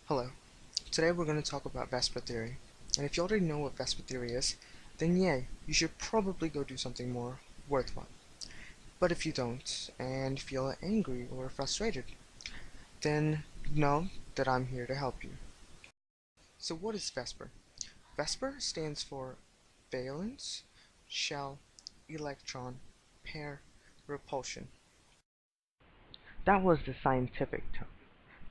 Hello. Today we're going to talk about vespr theory. And if you already know what vespr theory is, then yay, you should probably go do something more worthwhile. But if you don't, and feel angry or frustrated, then know that I'm here to help you. So what is vespr? Vespr stands for valence, shell, electron, pair, repulsion. That was the scientific term.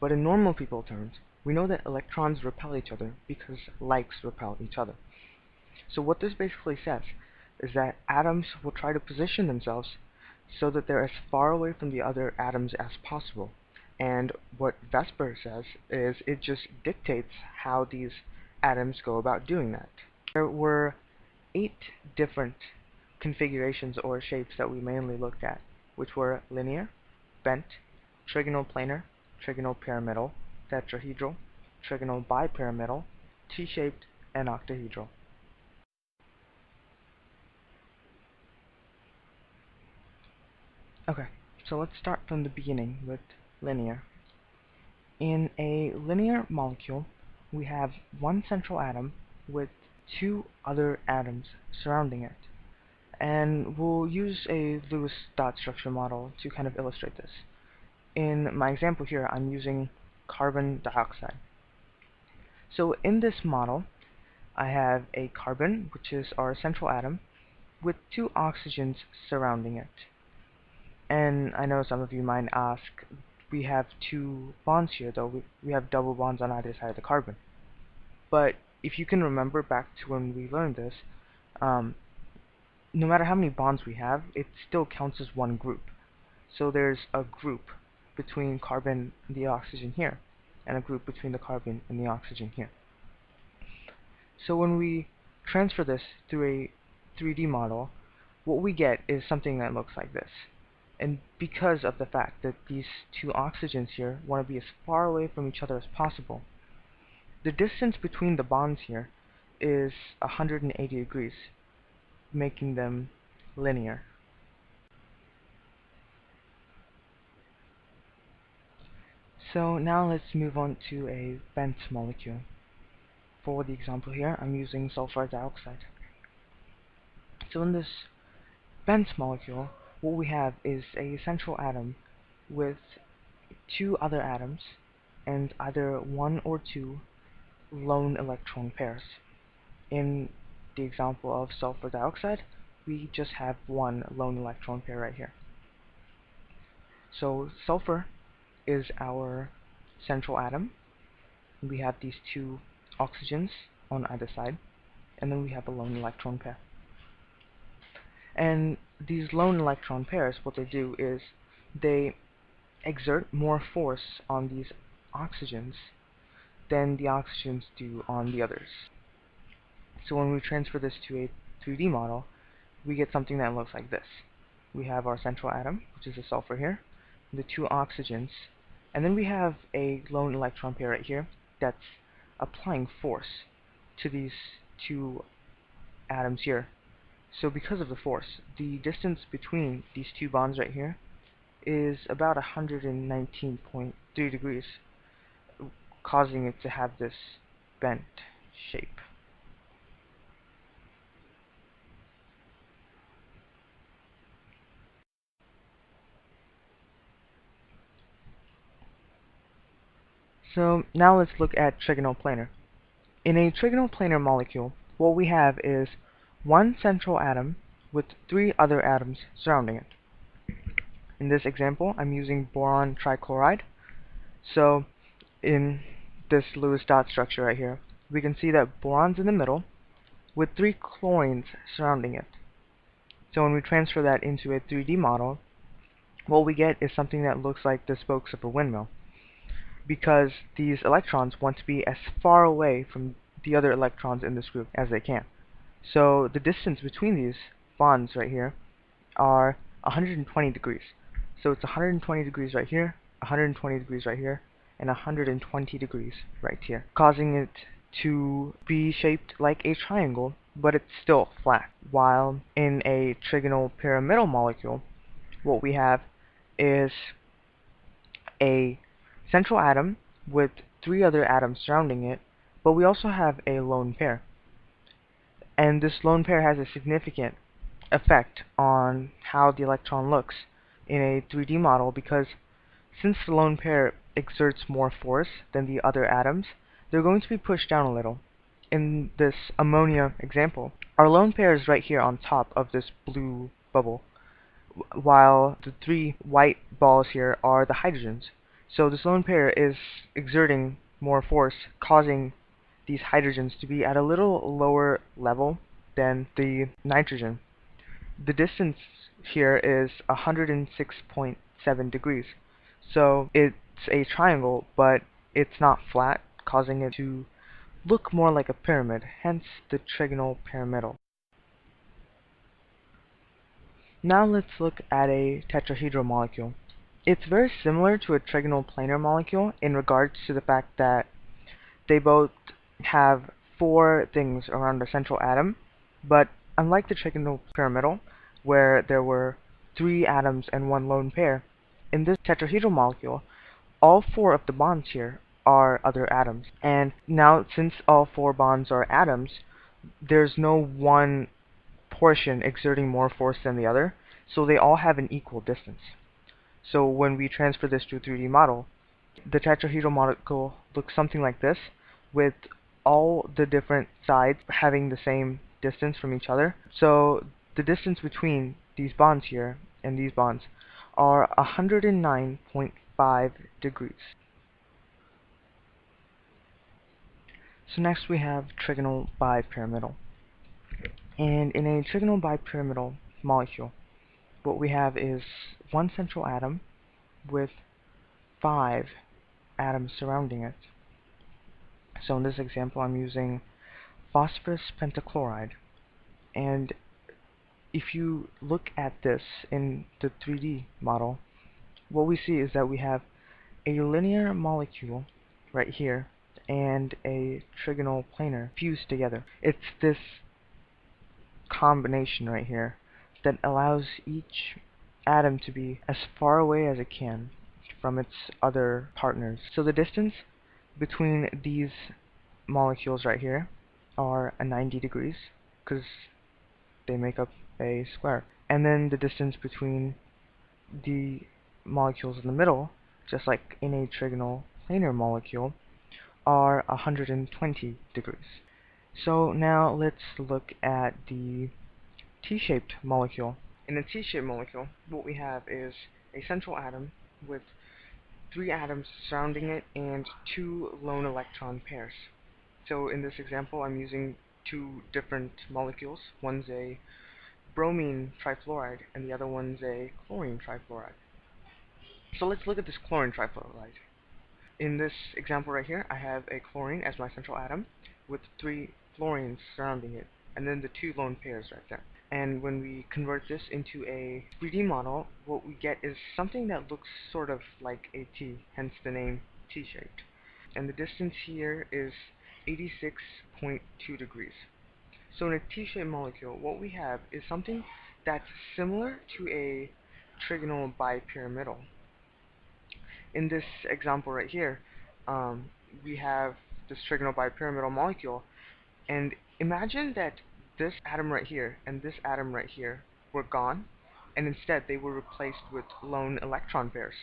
But in normal people terms, we know that electrons repel each other because likes repel each other. So what this basically says is that atoms will try to position themselves so that they're as far away from the other atoms as possible. And what vespr says is it just dictates how these atoms go about doing that. There were 8 different configurations or shapes that we mainly looked at, which were linear, bent, trigonal planar, trigonal pyramidal, tetrahedral, trigonal bipyramidal, T-shaped, and octahedral. Okay, so let's start from the beginning with linear. In a linear molecule, we have one central atom with 2 other atoms surrounding it. And we'll use a Lewis dot structure model to kind of illustrate this. In my example here, I'm using carbon dioxide. So in this model, I have a carbon, which is our central atom, with 2 oxygens surrounding it. And I know some of you might ask, we have 2 bonds here, though. We have double bonds on either side of the carbon. But if you can remember back to when we learned this, no matter how many bonds we have, it still counts as one group. So there's a group between carbon and the oxygen here, and a group between the carbon and the oxygen here. So when we transfer this through a 3D model, what we get is something that looks like this. And because of the fact that these 2 oxygens here want to be as far away from each other as possible, the distance between the bonds here is 180 degrees, making them linear. So now let's move on to a bent molecule. For the example here, I'm using sulfur dioxide. So in this bent molecule, what we have is a central atom with 2 other atoms and either 1 or 2 lone electron pairs. In the example of sulfur dioxide, we just have 1 lone electron pair right here. So sulfur is our central atom. We have these 2 oxygens on either side, and then we have a lone electron pair. And these lone electron pairs, what they do is they exert more force on these oxygens than the oxygens do on the others. So when we transfer this to a 3D model, we get something that looks like this. We have our central atom, which is the sulfur here, the 2 oxygens, and then we have a lone electron pair right here that's applying force to these 2 atoms here. So because of the force, the distance between these 2 bonds right here is about 119.3 degrees, causing it to have this bent shape. So now let's look at trigonal planar. In a trigonal planar molecule, what we have is one central atom with 3 other atoms surrounding it. In this example, I'm using boron trichloride. So in this Lewis dot structure right here, we can see that boron's in the middle with 3 chlorines surrounding it. So when we transfer that into a 3D model, what we get is something that looks like the spokes of a windmill, because these electrons want to be as far away from the other electrons in this group as they can. So the distance between these bonds right here are 120 degrees. So it's 120 degrees right here, 120 degrees right here, and 120 degrees right here, causing it to be shaped like a triangle, but it's still flat. While in a trigonal pyramidal molecule, what we have is a central atom with three other atoms surrounding it, but we also have a lone pair. And this lone pair has a significant effect on how the electron looks in a 3D model, because since the lone pair exerts more force than the other atoms, they're going to be pushed down a little. In this ammonia example, our lone pair is right here on top of this blue bubble, while the three white balls here are the hydrogens. So this lone pair is exerting more force, causing these hydrogens to be at a little lower level than the nitrogen. The distance here is 106.7 degrees. So it's a triangle, but it's not flat, causing it to look more like a pyramid, hence the trigonal pyramidal. Now let's look at a tetrahedral molecule. It's very similar to a trigonal planar molecule in regards to the fact that they both have four things around a central atom, but unlike the trigonal pyramidal, where there were three atoms and one lone pair, in this tetrahedral molecule, all four of the bonds here are other atoms. And now, since all four bonds are atoms, there's no one portion exerting more force than the other, so they all have an equal distance. So when we transfer this to a 3D model, the tetrahedral molecule looks something like this, with all the different sides having the same distance from each other. So the distance between these bonds here and these bonds are 109.5 degrees. So next we have trigonal bipyramidal. And in a trigonal bipyramidal molecule, what we have is one central atom with 5 atoms surrounding it. So in this example, I'm using phosphorus pentachloride. And if you look at this in the 3D model, what we see is that we have a linear molecule right here and a trigonal planar fused together. It's this combination right here that allows each atom to be as far away as it can from its other partners. So the distance between these molecules right here are 90 degrees, because they make up a square. And then the distance between the molecules in the middle, just like in a trigonal planar molecule, are 120 degrees. So now let's look at the T-shaped molecule. In a T-shaped molecule, what we have is a central atom with 3 atoms surrounding it and 2 lone electron pairs. So in this example, I'm using 2 different molecules. One's a bromine trifluoride and the other one's a chlorine trifluoride. So let's look at this chlorine trifluoride. In this example right here, I have a chlorine as my central atom with 3 fluorines surrounding it, and then the 2 lone pairs right there. And when we convert this into a 3D model, what we get is something that looks sort of like a T, hence the name T-shaped. And the distance here is 86.2 degrees. So in a T-shaped molecule, what we have is something that's similar to a trigonal bipyramidal. In this example right here, we have this trigonal bipyramidal molecule, and imagine that this atom right here and this atom right here were gone, and instead they were replaced with lone electron pairs.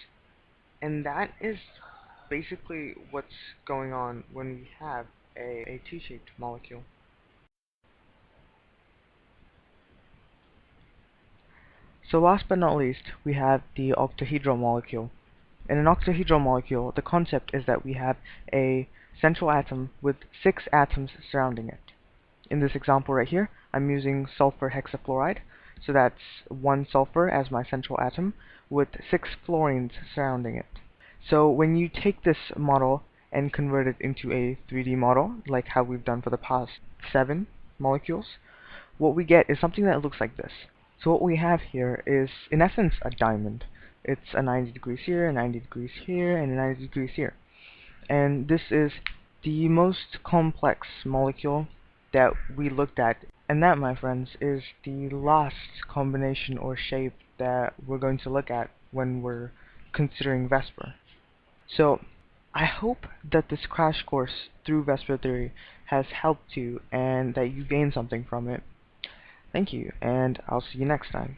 And that is basically what's going on when we have a T-shaped molecule. So last but not least, we have the octahedral molecule. In an octahedral molecule, the concept is that we have a central atom with 6 atoms surrounding it. In this example right here, I'm using sulfur hexafluoride, so that's 1 sulfur as my central atom with 6 fluorines surrounding it. So when you take this model and convert it into a 3D model, like how we've done for the past 7 molecules, what we get is something that looks like this. So what we have here is, in essence, a diamond. It's a 90 degrees here, a 90 degrees here, and a 90 degrees here. And this is the most complex molecule that we looked at. And that, my friends, is the last combination or shape that we're going to look at when we're considering vespr. So I hope that this crash course through Vesper theory has helped you and that you gained something from it. Thank you, and I'll see you next time.